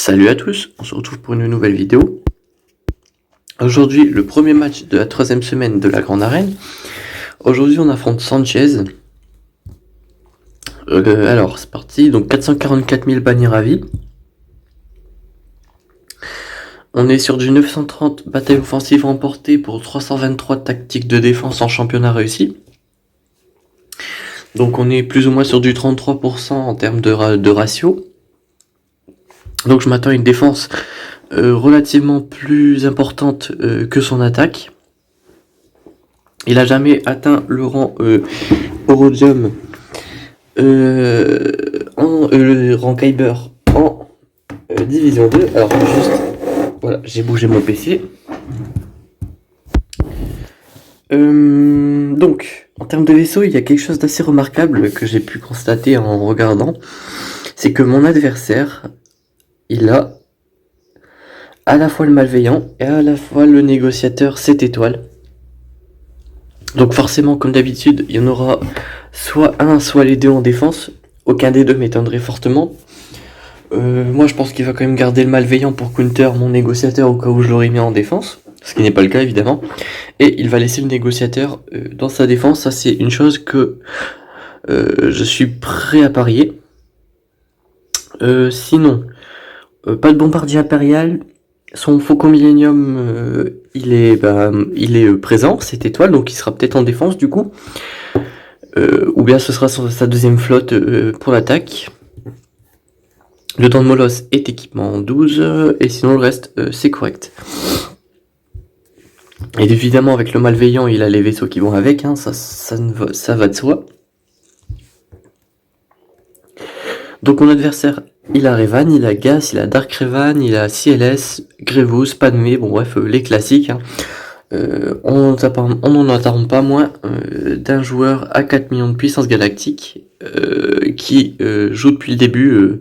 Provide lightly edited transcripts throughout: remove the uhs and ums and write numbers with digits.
Salut à tous, on se retrouve pour une nouvelle vidéo. Aujourd'hui, le premier match de la troisième semaine de la Grande Arène. Aujourd'hui, on affronte Sanchez. Alors, c'est parti. Donc, 444 000 bannières à vie. On est sur du 930 batailles offensives remportées pour 323 tactiques de défense en championnat réussi. Donc, on est plus ou moins sur du 33% en termes de ratio. Donc, je m'attends à une défense relativement plus importante que son attaque. Il a jamais atteint le rang Eurodium le rang Kyber en Division 2. Alors juste, voilà, j'ai bougé mon PC. Donc, en termes de vaisseau, il y a quelque chose d'assez remarquable que j'ai pu constater en regardant. C'est que mon adversaire, il a à la fois le malveillant et à la fois le négociateur 7 étoiles. Donc forcément, comme d'habitude, il y en aura soit un, soit les deux en défense. Aucun des deux m'étonnerait fortement. Moi, je pense qu'il va quand même garder le malveillant pour counter mon négociateur au cas où je l'aurais mis en défense. Ce qui n'est pas le cas, évidemment. Et il va laisser le négociateur dans sa défense. Ça, c'est une chose que je suis prêt à parier. Sinon, pas de bombardier impérial. Son Faucon Millennium, il est présent, cette étoile, donc il sera peut-être en défense du coup. Ou bien ce sera sa deuxième flotte pour l'attaque. Le temps de Molosse est équipement 12, et sinon le reste c'est correct. Et évidemment avec le malveillant il a les vaisseaux qui vont avec, hein, ça va de soi. Donc mon adversaire il a Revan, il a Gas, il a Dark Revan, il a CLS, Grievous, Padmé, bon bref les classiques. Hein. On n'en attend pas moins d'un joueur à 4 millions de puissance galactique qui joue depuis le début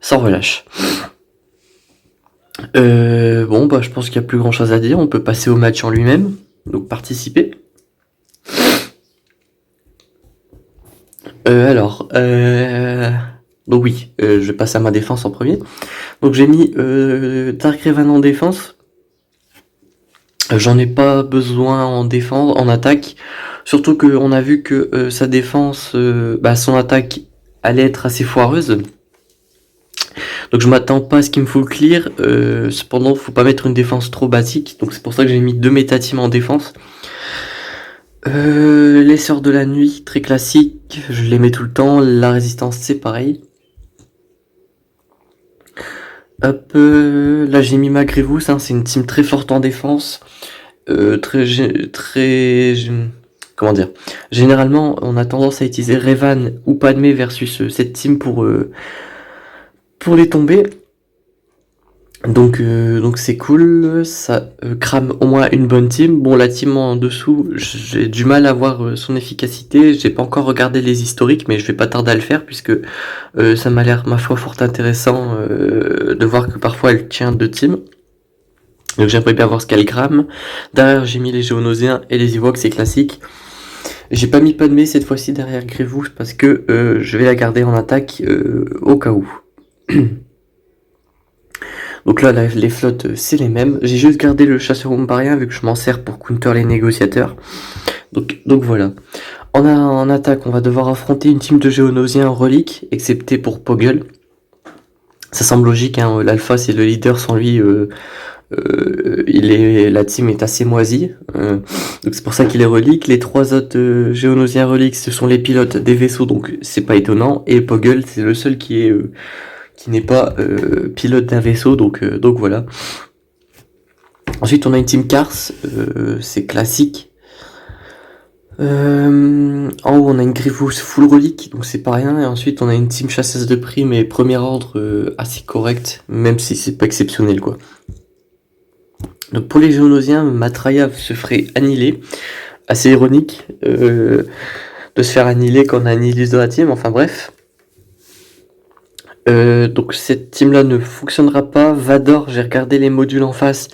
sans relâche. Bon bah je pense qu'il n'y a plus grand chose à dire, on peut passer au match en lui-même, donc participer. Donc oui, je vais passer à ma défense en premier. Donc j'ai mis Dark Revan en défense. J'en ai pas besoin en défense, en attaque. Surtout qu'on a vu que sa défense, son attaque allait être assez foireuse. Donc je m'attends pas à ce qu'il me faut clear. Cependant, faut pas mettre une défense trop basique. Donc c'est pour ça que j'ai mis 2 méta-teams en défense. Les Sœurs de la Nuit, très classique. Je les mets tout le temps. La Résistance, c'est pareil. Hop, là j'ai mis ma Grievous, hein, c'est une team très forte en défense. Comment dire, généralement on a tendance à utiliser Revan ou Padmé versus cette team pour les tomber. Donc c'est cool, ça crame au moins une bonne team. Bon, la team en dessous, j'ai du mal à voir son efficacité. J'ai pas encore regardé les historiques, mais je vais pas tarder à le faire puisque ça m'a l'air ma foi fort intéressant de voir que parfois elle tient deux teams. Donc j'aimerais bien voir ce qu'elle crame. Derrière j'ai mis les Géonosiens et les Ewoks, c'est classique. J'ai pas mis Padmé cette fois-ci derrière Grievous parce que je vais la garder en attaque au cas où. Donc là, les flottes, c'est les mêmes. J'ai juste gardé le chasseur ombarien vu que je m'en sers pour counter les négociateurs. Donc voilà. En attaque, on va devoir affronter une team de Géonosiens reliques, excepté pour Poggle. Ça semble logique, hein. L'alpha c'est le leader, sans lui, la team est assez moisie. Donc c'est pour ça qu'il est relique. Les trois autres Géonosiens reliques, ce sont les pilotes des vaisseaux, donc c'est pas étonnant. Et Poggle, c'est le seul qui n'est pas pilote d'un vaisseau, donc voilà. Ensuite on a une team Cars, c'est classique. En haut on a une Grievous full relique, donc c'est pas rien. Et ensuite on a une team chasseuse de prime et premier ordre assez correct, même si c'est pas exceptionnel quoi. Donc pour les Géonosiens, Matraya se ferait annihiler. Assez ironique de se faire annihiler quand on a annihilé de la team, enfin bref. Donc cette team là ne fonctionnera pas. Vador, j'ai regardé les modules en face,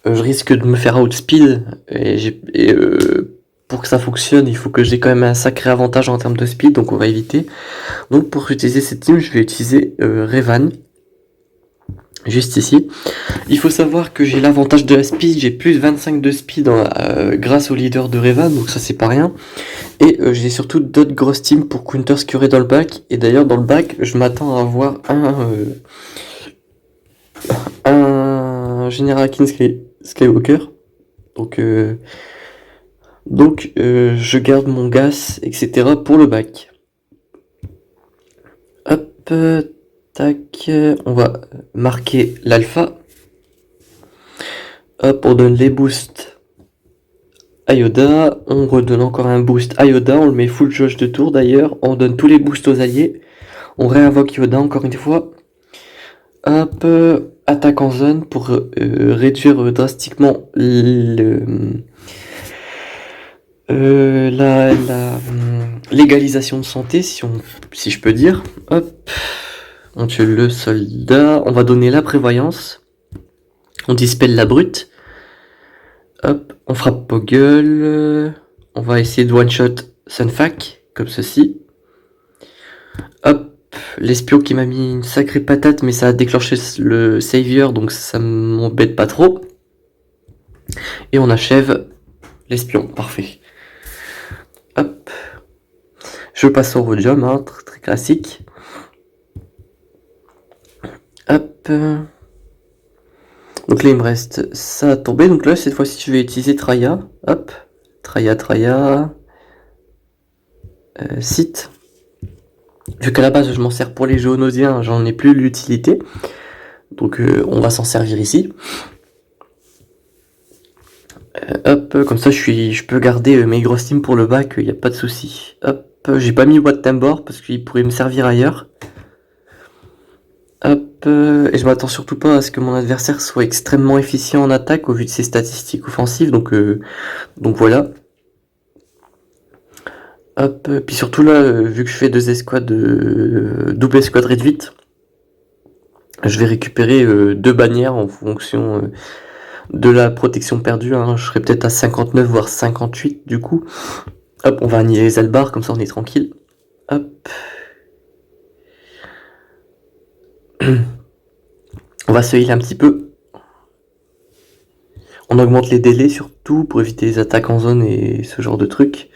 je risque de me faire outspeed et pour que ça fonctionne il faut que j'ai quand même un sacré avantage en termes de speed, donc on va éviter. Donc pour utiliser cette team je vais utiliser Revan. juste ici. Il faut savoir que j'ai l'avantage de la speed, j'ai plus 25 de speed grâce au leader de Revan, donc ça c'est pas rien. Et j'ai surtout d'autres grosses teams pour counter ce qu'il y aurait dans le bac. Et d'ailleurs dans le bac, je m'attends à avoir un General King Skywalker. Donc je garde mon gas, etc. pour le bac. Hop, tac, on va marquer l'alpha. Hop, on donne les boosts à Yoda, on redonne encore un boost à Yoda, on le met full jauge de tour d'ailleurs, on donne tous les boosts aux alliés, on réinvoque Yoda encore une fois. Hop, attaque en zone pour réduire drastiquement la légalisation de santé, si je peux dire. Hop, on tue le soldat, on va donner la prévoyance, on dispelle la brute. Hop, on frappe Poggle, on va essayer de one-shot Sunfac, comme ceci. Hop, l'espion qui m'a mis une sacrée patate, mais ça a déclenché le savior, donc ça m'embête pas trop. Et on achève l'espion, parfait. Hop, je passe au Rodium, hein, très classique. Hop, donc là il me reste ça à tomber, donc là cette fois-ci je vais utiliser Traya. Hop, Traya, site. Vu qu'à la base je m'en sers pour les géonosiens, j'en ai plus l'utilité. Donc on va s'en servir ici. Hop, comme ça je peux garder mes grosses teams pour le bac, il n'y a pas de souci. Hop, j'ai pas mis Wat Tambor parce qu'il pourrait me servir ailleurs. Hop, et je m'attends surtout pas à ce que mon adversaire soit extrêmement efficient en attaque au vu de ses statistiques offensives, donc voilà. Hop, puis surtout là, vu que je fais double escouade réduite, je vais récupérer 2 bannières en fonction de la protection perdue, hein. Je serai peut-être à 59 voire 58 du coup. Hop, on va annihiler les Albar, comme ça on est tranquille. Hop. On va se heal un petit peu. On augmente les délais surtout pour éviter les attaques en zone et ce genre de trucs.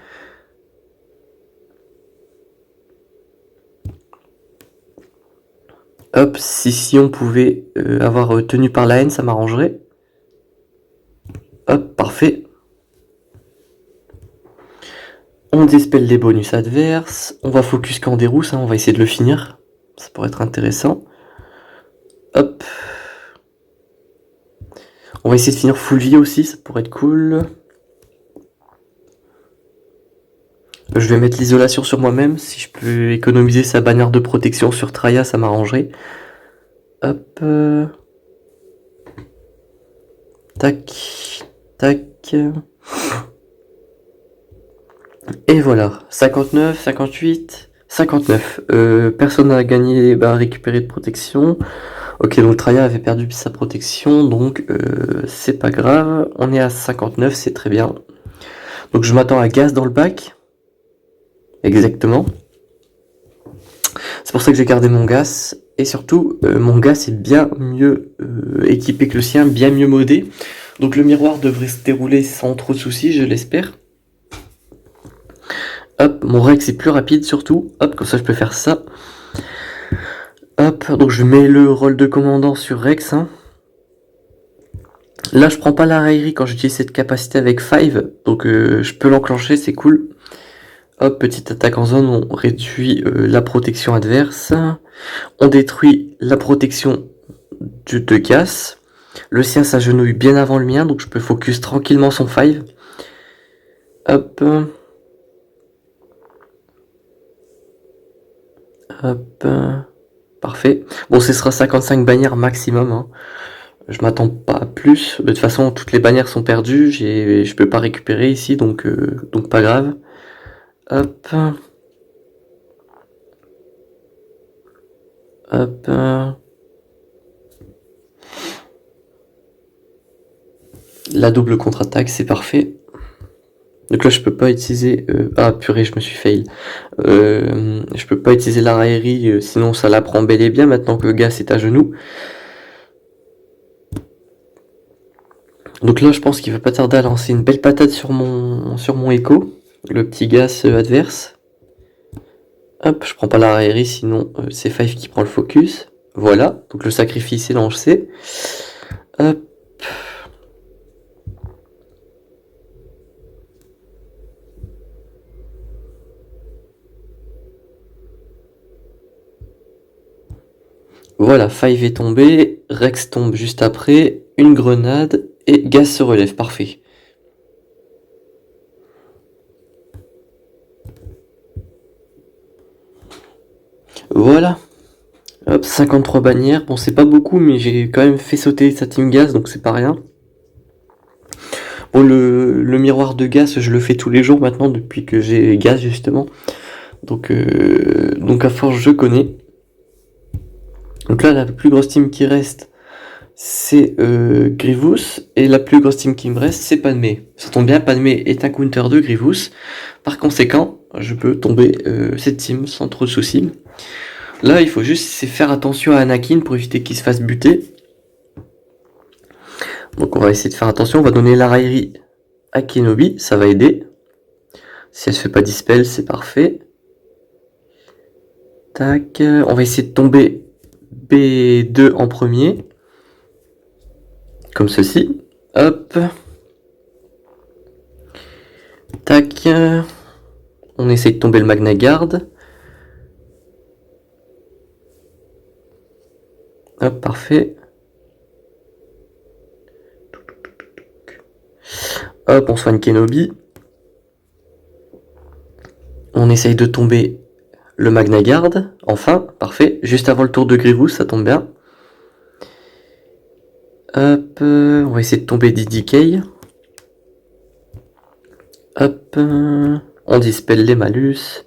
Hop, si on pouvait avoir tenu par la haine, ça m'arrangerait. Hop, parfait. On dispelle les bonus adverses. On va focus Canderous, hein, on va essayer de le finir. Ça pourrait être intéressant. Hop. On va essayer de finir full vie aussi, ça pourrait être cool. Je vais mettre l'isolation sur moi-même. Si je peux économiser sa bannière de protection sur Traya, ça m'arrangerait. Hop. Tac. Tac. Et voilà. 59, 58, 59. Personne n'a gagné, récupéré de protection. Ok, donc Traya avait perdu sa protection, donc c'est pas grave. On est à 59, c'est très bien. Donc je m'attends à gaz dans le bac. Exactement. C'est pour ça que j'ai gardé mon gas. Et surtout, mon gas est bien mieux équipé que le sien, bien mieux modé. Donc le miroir devrait se dérouler sans trop de soucis, je l'espère. Hop, mon Rex est plus rapide surtout. Hop, comme ça je peux faire ça. Hop, donc je mets le rôle de commandant sur Rex. Hein. Là, je prends pas la raillerie quand j'utilise cette capacité avec 5. Donc je peux l'enclencher, c'est cool. Hop, petite attaque en zone, on réduit la protection adverse. On détruit la protection de Gas. Le sien s'agenouille bien avant le mien, donc je peux focus tranquillement son 5. Hop. Hop. Parfait. Bon, ce sera 55 bannières maximum. Hein. Je m'attends pas à plus. De toute façon, toutes les bannières sont perdues. Je peux pas récupérer ici, donc pas grave. Hop. Hop. La double contre-attaque, c'est parfait. Donc là, je peux pas utiliser... Ah, purée, je me suis fail. Je peux pas utiliser la raillerie, sinon ça la prend bel et bien, maintenant que le gars est à genoux. Donc là, je pense qu'il va pas tarder à lancer une belle patate sur mon Echo, le petit Gas adverse. Hop, je prends pas la raillerie, sinon c'est Five qui prend le focus. Voilà, donc le sacrifice est lancé. Hop. Voilà, Five est tombé, Rex tombe juste après, une grenade, et Gas se relève, parfait. Voilà. Hop, 53 bannières. Bon, c'est pas beaucoup, mais j'ai quand même fait sauter sa team Gas, donc c'est pas rien. Bon, le miroir de Gas, je le fais tous les jours maintenant, depuis que j'ai Gas, justement. Donc à force, je connais. Donc là, la plus grosse team qui reste, c'est Grievous, et la plus grosse team qui me reste, c'est Padmé. Ça tombe bien, Padmé est un counter de Grievous. Par conséquent, je peux tomber cette team sans trop de soucis. Là, il faut juste faire attention à Anakin pour éviter qu'il se fasse buter. Donc on va essayer de faire attention, on va donner la raillerie à Kenobi, ça va aider. Si elle se fait pas dispel, c'est parfait. Tac, on va essayer de tomber B2 en premier. Comme ceci. Hop. Tac. On essaye de tomber le Magna Guard. Hop, parfait. Hop, on soigne Kenobi. On essaye de tomber le Magna Guard. Enfin, parfait. Juste avant le tour de Grievous, ça tombe bien. Hop, on va essayer de tomber DDK. Hop, on dispelle les malus.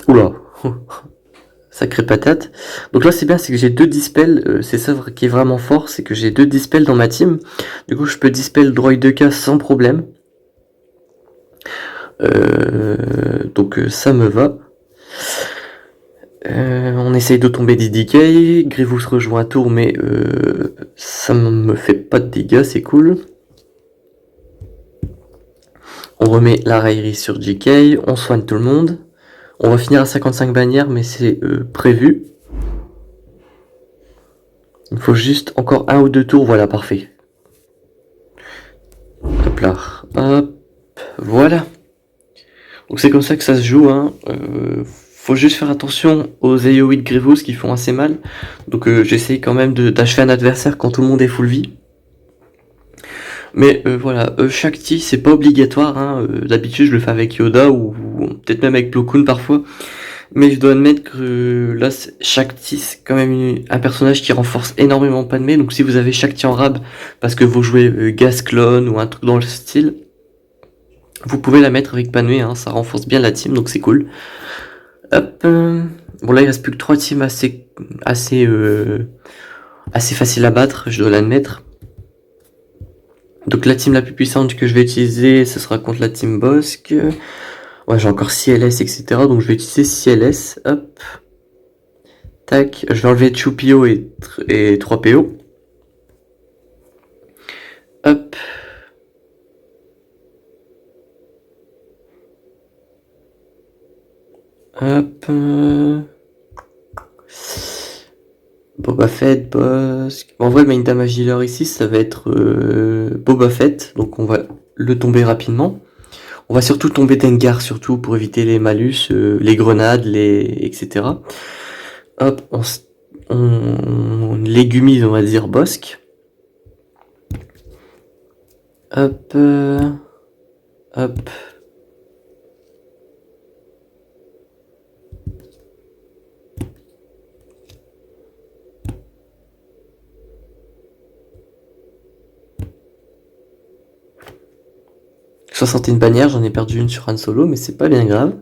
Oula, sacrée patate. Donc là c'est bien, c'est que j'ai 2 dispels, c'est ça qui est vraiment fort, c'est que j'ai 2 dispels dans ma team. Du coup je peux dispel droid 2K sans problème. Donc ça me va. On essaye de tomber des DK, Grievous rejoint un tour mais ça me fait pas de dégâts, c'est cool. On remet la raillerie sur JK, on soigne tout le monde. On va finir à 55 bannières, mais c'est prévu. Il faut juste encore 1 ou 2 tours, voilà, parfait. Hop là, hop, voilà. Donc c'est comme ça que ça se joue, hein. Faut juste faire attention aux AoE de Grievous qui font assez mal. Donc j'essaye quand même d'achever un adversaire quand tout le monde est full vie. Mais voilà, Shakti c'est pas obligatoire, hein. D'habitude je le fais avec Yoda ou peut-être même avec Plo Koon parfois. Mais je dois admettre que là, Shakti, c'est quand même un personnage qui renforce énormément Padmé. Donc si vous avez Shakti en rab parce que vous jouez Gas Clone ou un truc dans le style, vous pouvez la mettre avec Padmé, hein, ça renforce bien la team, donc c'est cool. Hop, bon là il reste plus que 3 teams assez faciles à battre, je dois l'admettre. Donc la team la plus puissante que je vais utiliser, ce sera contre la team Bossk. Ouais, j'ai encore CLS, etc. Donc je vais utiliser CLS. Hop. Tac. Je vais enlever Chupio et 3PO. Hop. Hop. Boba Fett, Bossk. En vrai, le main damage dealer ici, ça va être Boba Fett. Donc on va le tomber rapidement. On va surtout tomber Dengar, surtout pour éviter les malus, les grenades, etc. Hop, on légumise, on va dire Bossk. Hop, hop. Une bannières, j'en ai perdu une sur Han Solo, mais c'est pas bien grave.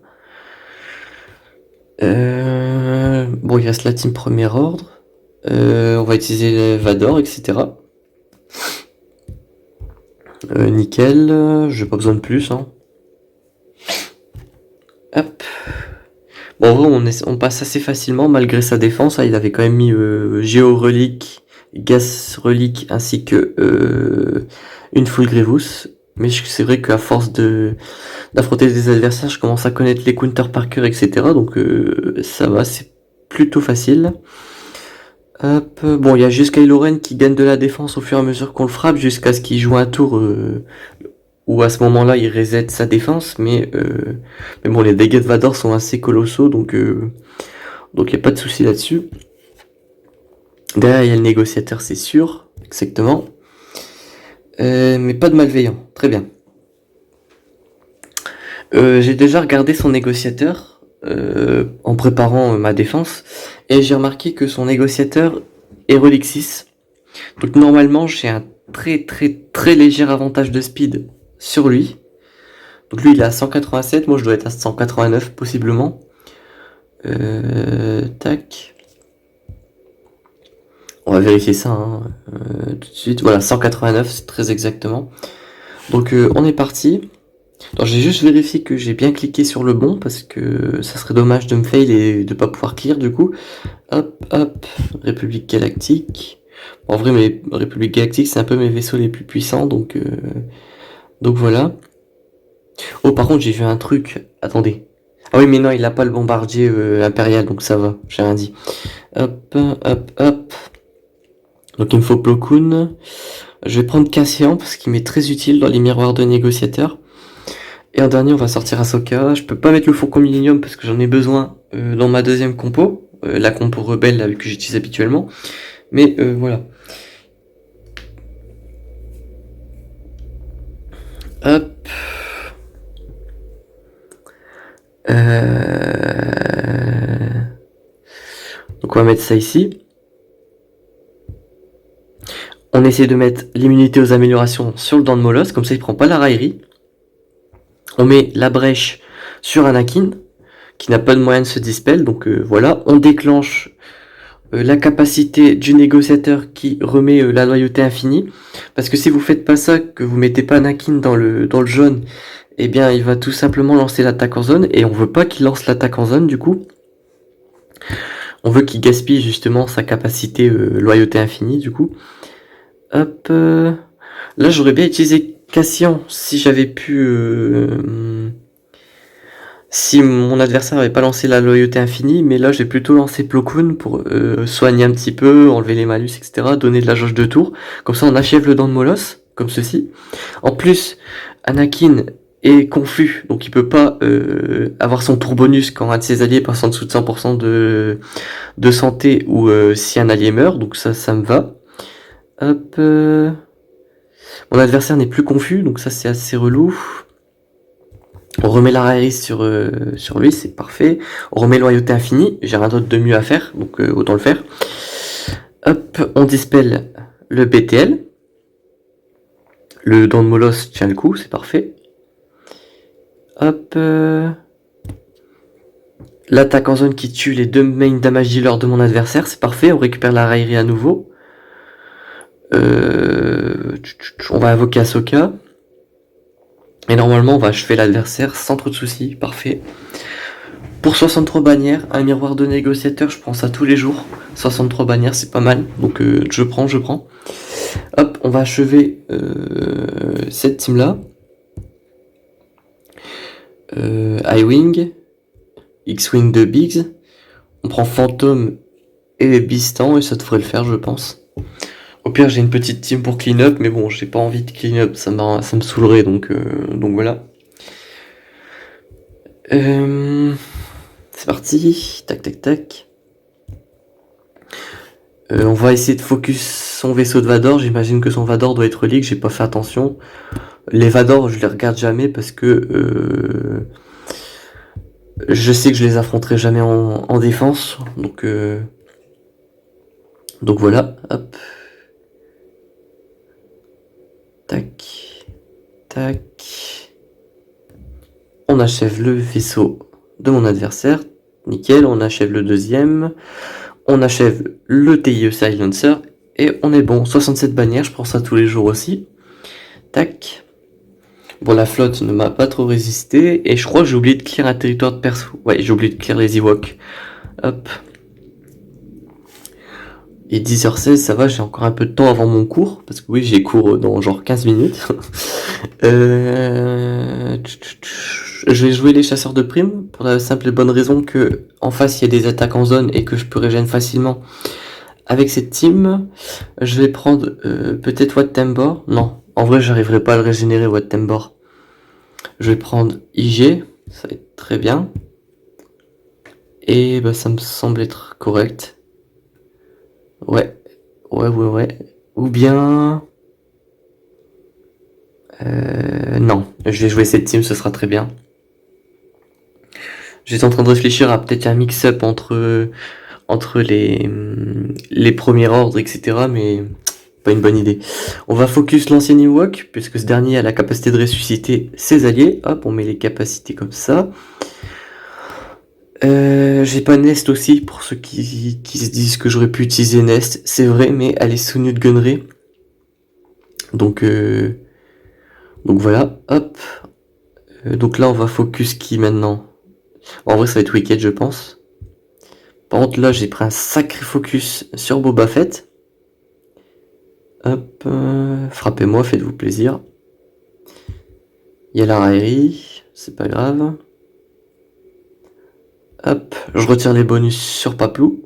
Bon, il reste la team premier ordre. On va utiliser Vador, etc. Nickel, j'ai pas besoin de plus. Hein. Hop. Bon, en vrai, on passe assez facilement malgré sa défense. Hein, il avait quand même mis Géo Relique Gas Relic ainsi que une Full Grievous. Mais c'est vrai qu'à force d'affronter des adversaires, je commence à connaître les counters par cœur, etc. Donc ça va, c'est plutôt facile. Hop, bon, il y a juste Kylo Ren qui gagne de la défense au fur et à mesure qu'on le frappe, jusqu'à ce qu'il joue un tour où à ce moment-là il reset sa défense, mais bon, les dégâts de Vador sont assez colossaux, donc il n'y a pas de souci là-dessus. Derrière, il y a le négociateur, c'est sûr, exactement. Mais pas de malveillant, très bien. J'ai déjà regardé son négociateur en préparant ma défense, et j'ai remarqué que son négociateur est Relic 6. Donc normalement, j'ai un très très très léger avantage de speed sur lui. Donc lui, il est à 187, moi je dois être à 189 possiblement. Tac. On va vérifier ça tout de suite. Voilà, 189, c'est très exactement. Donc on est parti. Alors j'ai juste vérifié que j'ai bien cliqué sur le bon, parce que ça serait dommage de me fail et de pas pouvoir clear du coup. Hop, hop, République Galactique. En vrai, mais République Galactique, c'est un peu mes vaisseaux les plus puissants, donc voilà. Oh, par contre, j'ai vu un truc. Attendez. Ah oui, mais non, il a pas le bombardier impérial, donc ça va, j'ai rien dit. Hop, hop, hop. Donc il me faut Plo Koon. Je vais prendre Cassian, parce qu'il m'est très utile dans les miroirs de négociateurs. Et en dernier, on va sortir Ahsoka. Je peux pas mettre le Faucon Millennium, parce que j'en ai besoin dans ma deuxième compo. La compo rebelle que j'utilise habituellement. Mais voilà. Hop. Donc on va mettre ça ici. On essaie de mettre l'immunité aux améliorations sur le dent de Molosse, comme ça il prend pas la raillerie. On met la brèche sur Anakin, qui n'a pas de moyen de se dispel, donc voilà. On déclenche la capacité du négociateur qui remet la loyauté infinie, parce que si vous faites pas ça, que vous mettez pas Anakin dans le jaune, eh bien il va tout simplement lancer l'attaque en zone, et on veut pas qu'il lance l'attaque en zone du coup. On veut qu'il gaspille justement sa capacité loyauté infinie du coup. Hop, là j'aurais bien utilisé Cassian si j'avais pu... si mon adversaire avait pas lancé la loyauté infinie, mais là j'ai plutôt lancé Plo Koon pour soigner un petit peu, enlever les malus, etc., donner de la jauge de tour. Comme ça on achève le dent de Molosse, comme ceci. En plus, Anakin est confus, donc il peut pas avoir son tour bonus quand un de ses alliés passe en dessous de 100% de santé, ou si un allié meurt, donc ça me va. Hop, mon adversaire n'est plus confus, donc ça c'est assez relou. On remet la raillerie sur lui, c'est parfait. On remet loyauté infinie, j'ai rien d'autre de mieux à faire, donc autant le faire. Hop, on dispelle le BTL. Le dent de Molosse tient le coup, c'est parfait. Hop, l'attaque en zone qui tue les deux main damage dealers de mon adversaire, c'est parfait. On récupère la raillerie à nouveau. On va invoquer Ahsoka. Et normalement, on va achever l'adversaire sans trop de soucis. Parfait. Pour 63 bannières, un miroir de négociateur, je prends ça tous les jours. 63 bannières, c'est pas mal. Donc, je prends. Hop, on va achever cette team-là. I-Wing. X-Wing de Biggs. On prend Phantom et Bistan, et ça devrait le faire, je pense. Au pire, j'ai une petite team pour clean up, mais bon, j'ai pas envie de clean up, ça me saoulerait, donc voilà. C'est parti, tac tac tac. On va essayer de focus son vaisseau de Vador. J'imagine que son Vador doit être leak, j'ai pas fait attention. Les Vador, je les regarde jamais parce que je sais que je les affronterai jamais en défense, donc voilà, hop. Tac, tac. On achève le vaisseau de mon adversaire. Nickel, on achève le deuxième. On achève le TIE Silencer. Et on est bon. 67 bannières, je prends ça tous les jours aussi. Tac. Bon, la flotte ne m'a pas trop résisté. Et je crois que j'ai oublié de clear un territoire de perso. Ouais, j'ai oublié de clear les Ewoks. Hop. Et 10h16, ça va, j'ai encore un peu de temps avant mon cours, parce que oui, j'ai cours dans genre 15 minutes. Je vais jouer les chasseurs de primes, pour la simple et bonne raison que en face il y a des attaques en zone et que je peux régénérer facilement avec cette team. Je vais prendre peut-être Wat Tambor. Non, en vrai j'arriverai pas à le régénérer Wat Tambor. Je vais prendre IG, ça va être très bien. Et bah ça me semble être correct. Ouais. Ou bien... non, je vais jouer cette team, ce sera très bien. J'étais en train de réfléchir à peut-être un mix-up entre les premiers ordres, etc. Mais pas une bonne idée. On va focus l'ancien Ewok, puisque ce dernier a la capacité de ressusciter ses alliés. Hop, on met les capacités comme ça. J'ai pas Nest aussi, pour ceux qui se disent que j'aurais pu utiliser Nest. C'est vrai, mais elle est sous de gunnery. Donc voilà, hop. Donc là, on va focus qui maintenant? En vrai, ça va être Wicked, je pense. Par contre, là, j'ai pris un sacré focus sur Boba Fett. Hop, frappez-moi, faites-vous plaisir. Il y a la raillerie, c'est pas grave. Hop, je retire les bonus sur Paplou.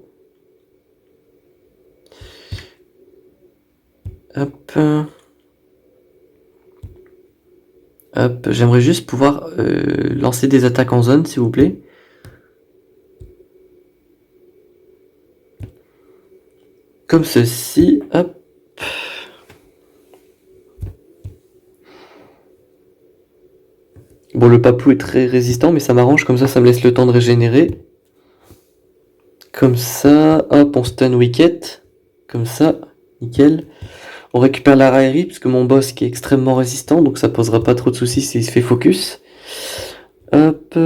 Hop. Hop, j'aimerais juste pouvoir lancer des attaques en zone, s'il vous plaît. Comme ceci, hop. Bon, le Paplou est très résistant, mais ça m'arrange, comme ça me laisse le temps de régénérer. Comme ça, hop, on stun Wicket. Comme ça, nickel. On récupère la raillerie, puisque mon boss qui est extrêmement résistant, donc ça posera pas trop de soucis s'il se fait focus. Hop,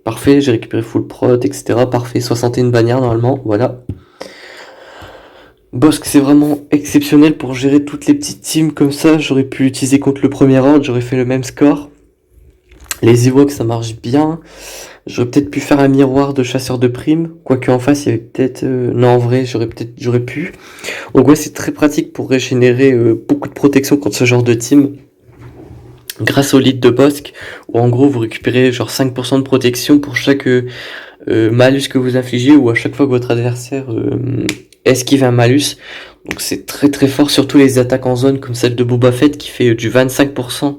parfait, j'ai récupéré full prot, etc. Parfait, 61 bannières normalement, voilà. Boss c'est vraiment exceptionnel pour gérer toutes les petites teams comme ça. J'aurais pu l'utiliser contre le premier ordre, j'aurais fait le même score. Les Ewoks ça marche bien. J'aurais peut-être pu faire un miroir de chasseur de primes, quoique en face il y avait peut-être... non, en vrai j'aurais pu. Donc ouais, c'est très pratique pour régénérer beaucoup de protection contre ce genre de team. Grâce au lead de Bossk, où en gros vous récupérez genre 5% de protection pour chaque malus que vous infligez, ou à chaque fois que votre adversaire esquive un malus. Donc c'est très très fort, surtout les attaques en zone comme celle de Boba Fett qui fait du 25%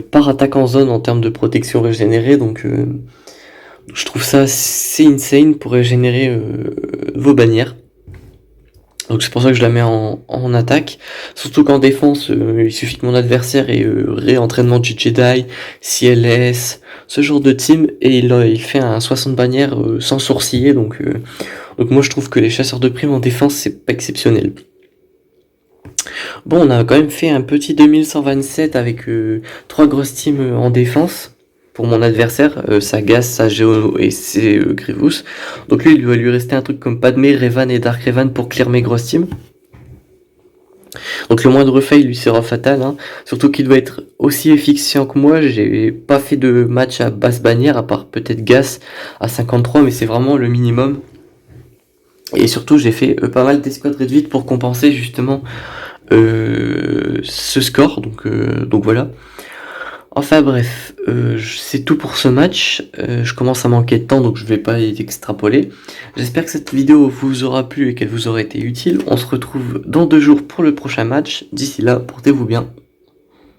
par attaque en zone en termes de protection régénérée. Donc je trouve ça assez insane pour régénérer vos bannières. Donc c'est pour ça que je la mets en attaque. Surtout qu'en défense, il suffit que mon adversaire ait réentraînement du Jedi, CLS, ce genre de team, et il fait un 60 bannières sans sourciller. Donc moi je trouve que les chasseurs de primes en défense, c'est pas exceptionnel. Bon, on a quand même fait un petit 2127 avec 3 grosses teams en défense. Pour mon adversaire, Sagas, Sageo et c'est Grievous. Donc lui, il va lui rester un truc comme Padmé, Revan et Dark Revan pour clear mes grosses teams. Donc le moindre fail lui sera fatal, hein. Surtout qu'il doit être aussi efficient que moi. J'ai pas fait de match à basse bannière, à part peut-être Gas à 53, mais c'est vraiment le minimum. Et surtout, j'ai fait pas mal d'escouades réduites pour compenser justement ce score. Donc voilà. Enfin bref, c'est tout pour ce match. Je commence à manquer de temps, donc je vais pas y extrapoler. J'espère que cette vidéo vous aura plu et qu'elle vous aura été utile. On se retrouve dans 2 jours pour le prochain match. D'ici là, portez-vous bien.